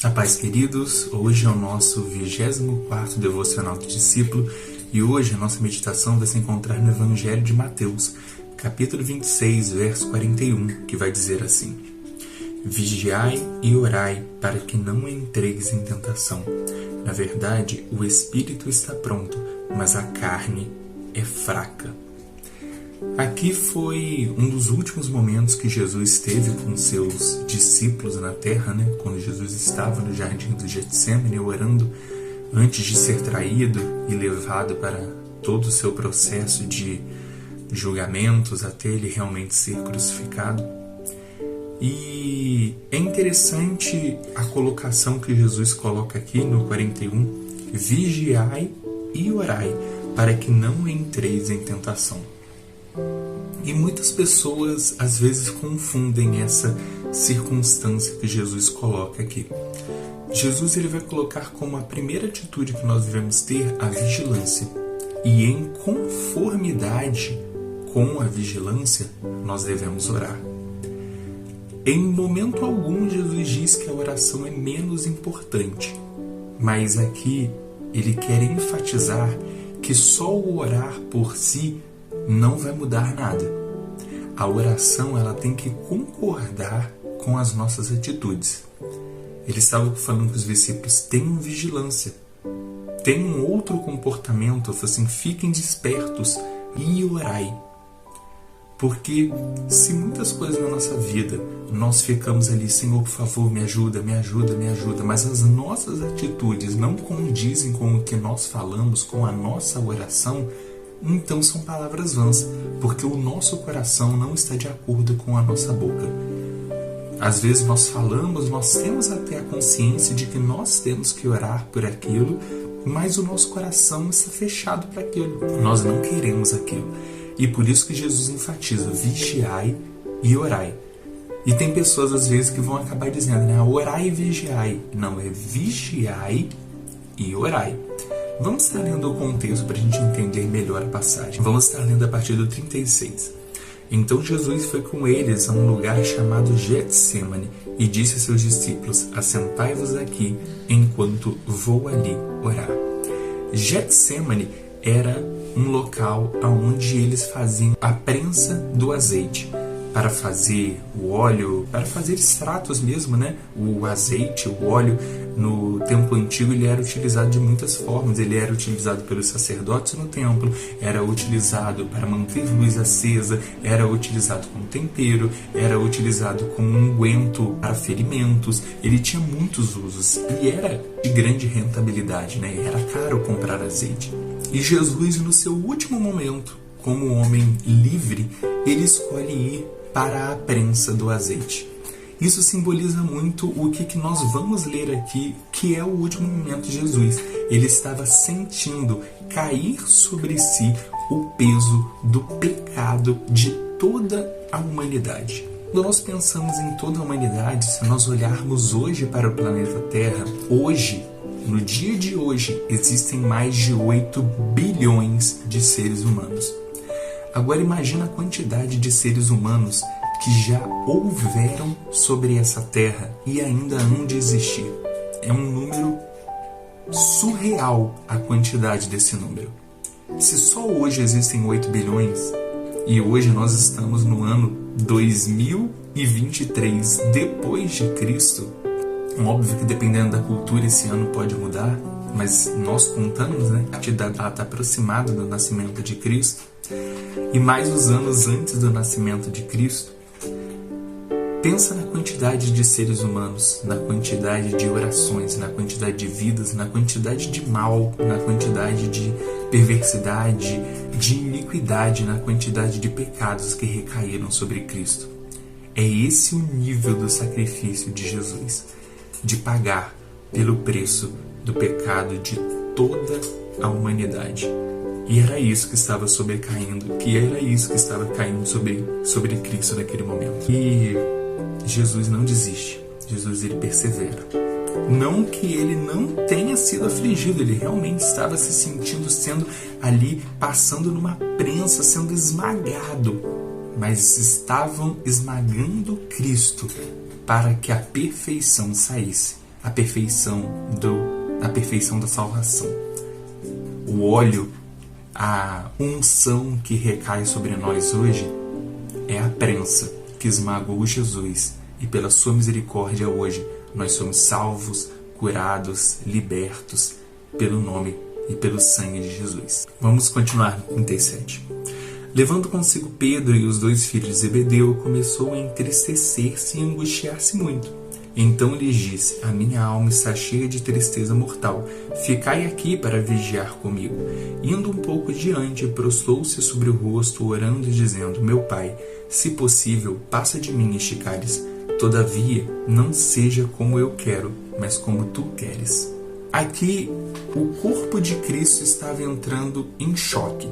A paz, queridos, hoje é o nosso 24º Devocional do Discípulo e hoje a nossa meditação vai se encontrar no Evangelho de Mateus, capítulo 26, verso 41, que vai dizer assim: Vigiai e orai para que não entreis em tentação. Na verdade, o espírito está pronto, mas a carne é fraca. Aqui foi um dos últimos momentos que Jesus teve com seus discípulos na terra, quando Jesus estava no jardim do Getsêmani orando antes de ser traído e levado para todo o seu processo de julgamentos até ele realmente ser crucificado. E é interessante a colocação que Jesus coloca aqui no 41, vigiai e orai para que não entreis em tentação. E muitas pessoas às vezes confundem essa circunstância que Jesus coloca aqui. Jesus ele vai colocar como a primeira atitude que nós devemos ter a vigilância. E em conformidade com a vigilância, nós devemos orar. Em momento algum, Jesus diz que a oração é menos importante. Mas aqui ele quer enfatizar que só o orar por si não vai mudar nada. A oração ela tem que concordar com as nossas atitudes. Ele estava falando com os discípulos: tenham vigilância, tenham outro comportamento, assim, fiquem despertos e orai. Porque se muitas coisas na nossa vida nós ficamos ali, Senhor, por favor, me ajuda, me ajuda, me ajuda, mas as nossas atitudes não condizem com o que nós falamos, com a nossa oração, então são palavras vãs, porque o nosso coração não está de acordo com a nossa boca. Às vezes nós falamos, nós temos até a consciência de que nós temos que orar por aquilo, mas o nosso coração está fechado para aquilo. Nós não queremos aquilo. E por isso que Jesus enfatiza, vigiai e orai. E tem pessoas às vezes que vão acabar dizendo, orai e vigiai. Não, é vigiai e orai. Vamos estar lendo o contexto para a gente entender melhor a passagem. Vamos estar lendo a partir do 36. Então Jesus foi com eles a um lugar chamado Getsêmani e disse a seus discípulos, assentai-vos aqui enquanto vou ali orar. Getsêmani era um local onde eles faziam a prensa do azeite para fazer o óleo, para fazer extratos mesmo, O azeite, o óleo, no tempo antigo ele era utilizado de muitas formas. Ele era utilizado pelos sacerdotes no templo, era utilizado para manter luz acesa, era utilizado como tempero, era utilizado como unguento para ferimentos. Ele tinha muitos usos e era de grande rentabilidade, Era caro comprar azeite. E Jesus, no seu último momento, como homem livre, ele escolhe ir para a prensa do azeite. Isso simboliza muito o que nós vamos ler aqui, que é o último momento de Jesus. Ele estava sentindo cair sobre si o peso do pecado de toda a humanidade. Quando nós pensamos em toda a humanidade, se nós olharmos hoje para o planeta Terra, hoje, no dia de hoje, existem mais de 8 bilhões de seres humanos. Agora imagina a quantidade de seres humanos que já houveram sobre essa terra e ainda hão de existir. É um número surreal a quantidade desse número. Se só hoje existem 8 bilhões e hoje nós estamos no ano 2023 depois de Cristo, óbvio que dependendo da cultura esse ano pode mudar, mas nós contamos, a partir da data aproximada do nascimento de Cristo, e mais os anos antes do nascimento de Cristo. Pensa na quantidade de seres humanos, na quantidade de orações, na quantidade de vidas, na quantidade de mal, na quantidade de perversidade, de iniquidade, na quantidade de pecados que recaíram sobre Cristo. É esse o nível do sacrifício de Jesus, de pagar pelo preço do pecado de toda a humanidade. E era isso que estava sobrecaindo, sobre Cristo naquele momento. E Jesus não desiste, Jesus ele persevera. Não que ele não tenha sido afligido, ele realmente estava se sentindo, sendo ali, passando numa prensa, sendo esmagado. Mas estavam esmagando Cristo para que a perfeição saísse. a perfeição da salvação. O óleo, a unção que recai sobre nós hoje é a prensa que esmagou Jesus, e pela sua misericórdia hoje nós somos salvos, curados, libertos pelo nome e pelo sangue de Jesus. Vamos continuar no 37. Levando consigo Pedro e os 2 filhos de Zebedeu, começou a entristecer-se e angustiar-se muito. Então lhes disse: a minha alma está cheia de tristeza mortal. Ficai aqui para vigiar comigo. Indo um pouco diante, prostrou-se sobre o rosto, orando e dizendo: meu pai, se possível, passa de mim este cálice. Todavia, não seja como eu quero, mas como tu queres. Aqui, o corpo de Cristo estava entrando em choque.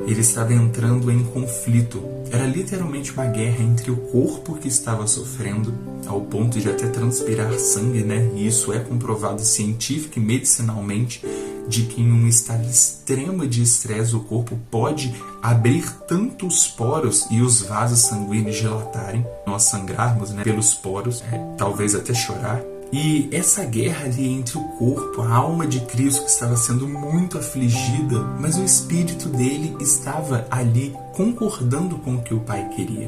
Ele estava entrando em conflito. Era literalmente uma guerra entre o corpo que estava sofrendo, ao ponto de até transpirar sangue, né? E isso é comprovado científica e medicinalmente, de que em um estado extremo de estresse o corpo pode abrir tanto os poros e os vasos sanguíneos dilatarem, nós sangrarmos, né, pelos poros, talvez até chorar. E essa guerra ali entre o corpo, a alma de Cristo que estava sendo muito afligida, mas o espírito dele estava ali concordando com o que o Pai queria.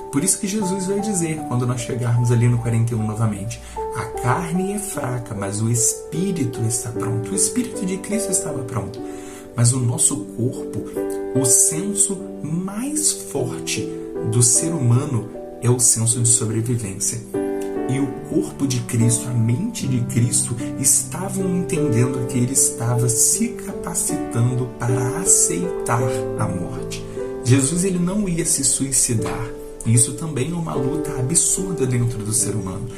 Por isso que Jesus vai dizer, quando nós chegarmos ali no 41 novamente: a carne é fraca, mas o espírito está pronto. O espírito de Cristo estava pronto. Mas o nosso corpo, o senso mais forte do ser humano é o senso de sobrevivência. E o corpo de Cristo, a mente de Cristo, estavam entendendo que ele estava se capacitando para aceitar a morte. Jesus, ele não ia se suicidar. E isso também é uma luta absurda dentro do ser humano.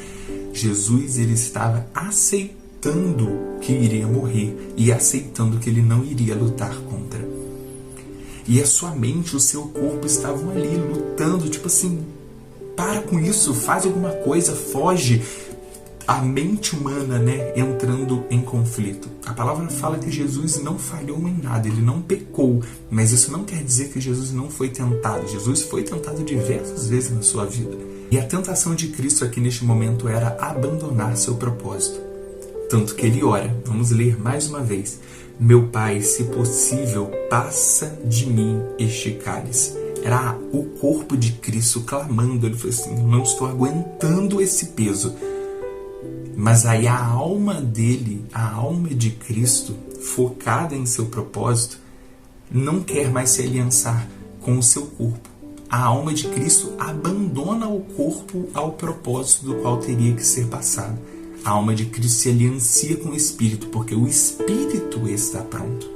Jesus, ele estava aceitando que iria morrer e aceitando que ele não iria lutar contra. E a sua mente, o seu corpo estavam ali lutando, tipo assim: para com isso, faz alguma coisa, foge. A mente humana, né, entrando em conflito. A palavra fala que Jesus não falhou em nada, ele não pecou, mas isso não quer dizer que Jesus não foi tentado. Jesus foi tentado diversas vezes na sua vida. E a tentação de Cristo aqui neste momento era abandonar seu propósito. Tanto que ele ora, vamos ler mais uma vez: meu Pai, se possível, passa de mim este cálice. Era o corpo de Cristo clamando. Ele falou assim: não estou aguentando esse peso. Mas aí a alma dele, a alma de Cristo, focada em seu propósito, não quer mais se aliançar com o seu corpo. A alma de Cristo abandona o corpo ao propósito do qual teria que ser passado. A alma de Cristo se aliancia com o Espírito, porque o Espírito está pronto.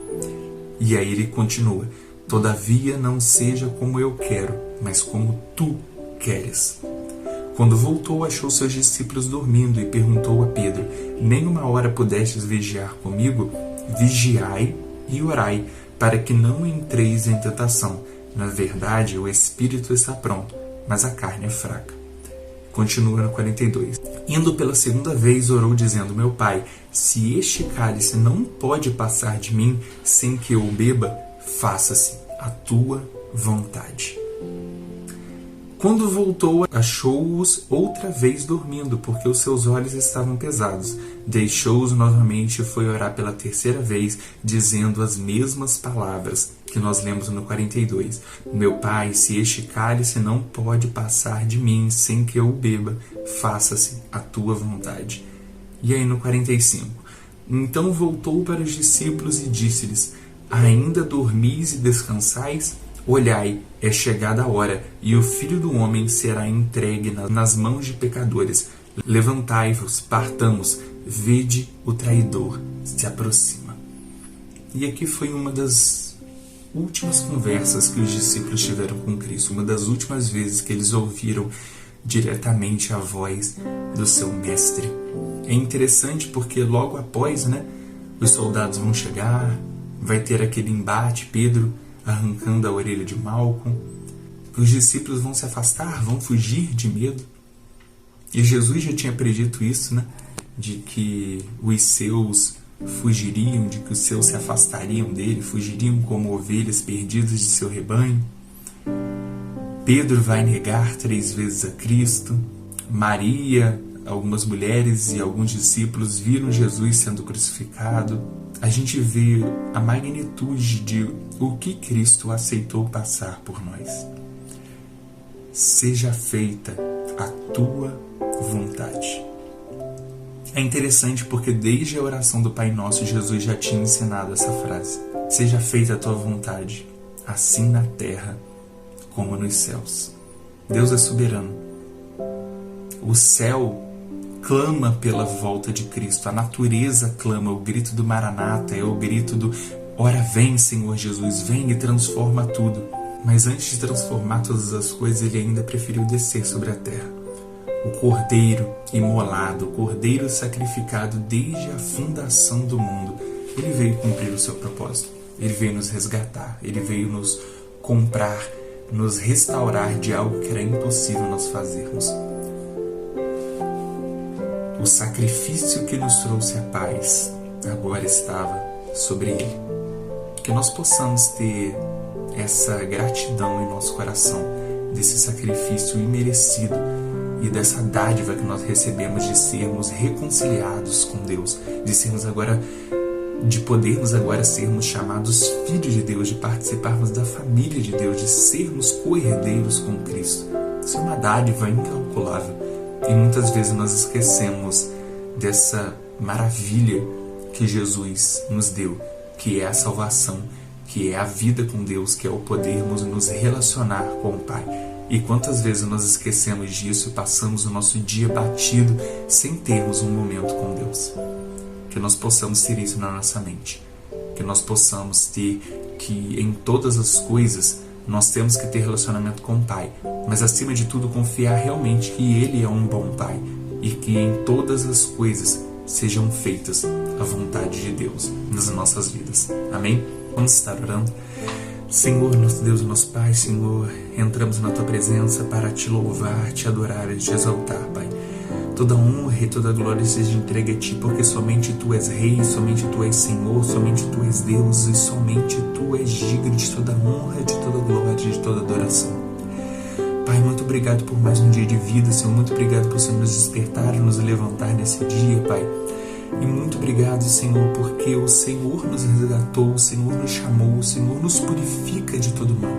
E aí ele continua: todavia não seja como eu quero, mas como tu queres. Quando voltou, achou seus discípulos dormindo e perguntou a Pedro: nem uma hora pudestes vigiar comigo? Vigiai e orai, para que não entreis em tentação. Na verdade, o espírito está pronto, mas a carne é fraca. Continua no 42. Indo pela segunda vez, orou dizendo: meu Pai, se este cálice não pode passar de mim sem que eu o beba, faça-se a tua vontade. Quando voltou, achou-os outra vez dormindo, porque os seus olhos estavam pesados. Deixou-os novamente e foi orar pela terceira vez, dizendo as mesmas palavras que nós lemos no 42. Meu Pai, se este cálice não pode passar de mim sem que eu o beba, faça-se a tua vontade. E aí no 45. Então voltou para os discípulos e disse-lhes: ainda dormis e descansais? Olhai, é chegada a hora, e o Filho do Homem será entregue nas mãos de pecadores. Levantai-vos, partamos, vede o traidor se aproxima. E aqui foi uma das últimas conversas que os discípulos tiveram com Cristo, uma das últimas vezes que eles ouviram diretamente a voz do seu mestre. É interessante porque logo após, os soldados vão chegar, vai ter aquele embate, Pedro arrancando a orelha de Malco, os discípulos vão se afastar, vão fugir de medo. E Jesus já tinha predito isso, de que os seus fugiriam, de que os seus se afastariam dele, fugiriam como ovelhas perdidas de seu rebanho. Pedro vai negar 3 vezes a Cristo. Maria, algumas mulheres e alguns discípulos viram Jesus sendo crucificado, a gente vê a magnitude de o que Cristo aceitou passar por nós. Seja feita a tua vontade. É interessante porque desde a oração do Pai Nosso, Jesus já tinha ensinado essa frase. Seja feita a tua vontade, assim na terra como nos céus. Deus é soberano. O céu clama pela volta de Cristo. A natureza clama. O grito do Maranata é o grito do ora vem, Senhor Jesus, vem e transforma tudo. Mas antes de transformar todas as coisas, Ele ainda preferiu descer sobre a terra. O Cordeiro imolado, o Cordeiro sacrificado desde a fundação do mundo. Ele veio cumprir o seu propósito. Ele veio nos resgatar. Ele veio nos comprar, nos restaurar de algo que era impossível nós fazermos. O sacrifício que nos trouxe a paz agora estava sobre Ele. Que nós possamos ter essa gratidão em nosso coração, desse sacrifício imerecido e dessa dádiva que nós recebemos de sermos reconciliados com Deus, de podermos agora sermos chamados filhos de Deus, de participarmos da família de Deus, de sermos co-herdeiros com Cristo. Isso é uma dádiva incalculável e muitas vezes nós esquecemos dessa maravilha que Jesus nos deu, que é a salvação, que é a vida com Deus, que é o podermos nos relacionar com o Pai. E quantas vezes nós esquecemos disso e passamos o nosso dia batido sem termos um momento com Deus. Que nós possamos ter isso na nossa mente. Que nós possamos ter que em todas as coisas nós temos que ter relacionamento com o Pai. Mas acima de tudo confiar realmente que Ele é um bom Pai. E que em todas as coisas sejam feitas a vontade de Deus nas nossas vidas. Amém? Vamos estar orando. Senhor, nosso Deus e nosso Pai, Senhor, entramos na Tua presença para Te louvar, Te adorar e Te exaltar, Pai. Toda honra e toda glória seja entregue a Ti, porque somente Tu és Rei, somente Tu és Senhor, somente Tu és Deus e somente Tu és digno de toda honra, de toda glória, de toda adoração. Pai, muito obrigado por mais um dia de vida, Senhor. Muito obrigado por Senhor nos despertar e nos levantar nesse dia, Pai. E muito obrigado, Senhor, porque o Senhor nos resgatou, o Senhor nos chamou, o Senhor nos purifica de todo mal.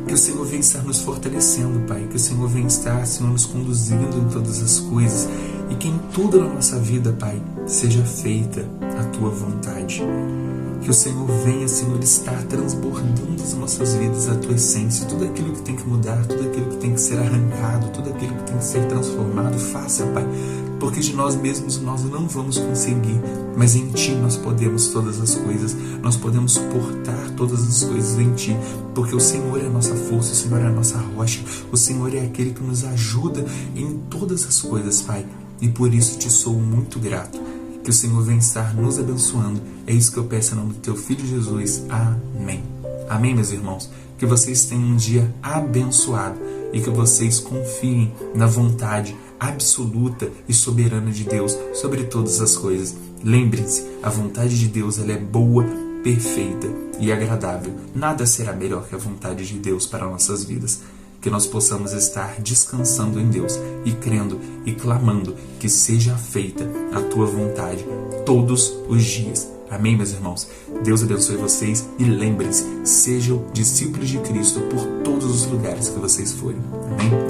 Que o Senhor venha estar nos fortalecendo, Pai. Que o Senhor venha estar, Senhor, nos conduzindo em todas as coisas. E que em tudo na nossa vida, Pai, seja feita a Tua vontade. Que o Senhor venha, Senhor, estar transbordando as nossas vidas, a Tua essência, tudo aquilo que tem que mudar, tudo aquilo que tem que ser arrancado, tudo aquilo que tem que ser transformado, faça, Pai. Porque de nós mesmos nós não vamos conseguir, mas em Ti nós podemos todas as coisas, nós podemos suportar todas as coisas em Ti, porque o Senhor é a nossa força, o Senhor é a nossa rocha, o Senhor é aquele que nos ajuda em todas as coisas, Pai, e por isso Te sou muito grato. Que o Senhor venha estar nos abençoando. É isso que eu peço em nome do Teu Filho Jesus. Amém. Amém, meus irmãos. Que vocês tenham um dia abençoado e que vocês confiem na vontade absoluta e soberana de Deus sobre todas as coisas. Lembrem-se, a vontade de Deus ela é boa, perfeita e agradável. Nada será melhor que a vontade de Deus para nossas vidas. Que nós possamos estar descansando em Deus e crendo e clamando que seja feita a Tua vontade todos os dias. Amém, meus irmãos? Deus abençoe vocês e lembrem-se, sejam discípulos de Cristo por todos os lugares que vocês forem. Amém?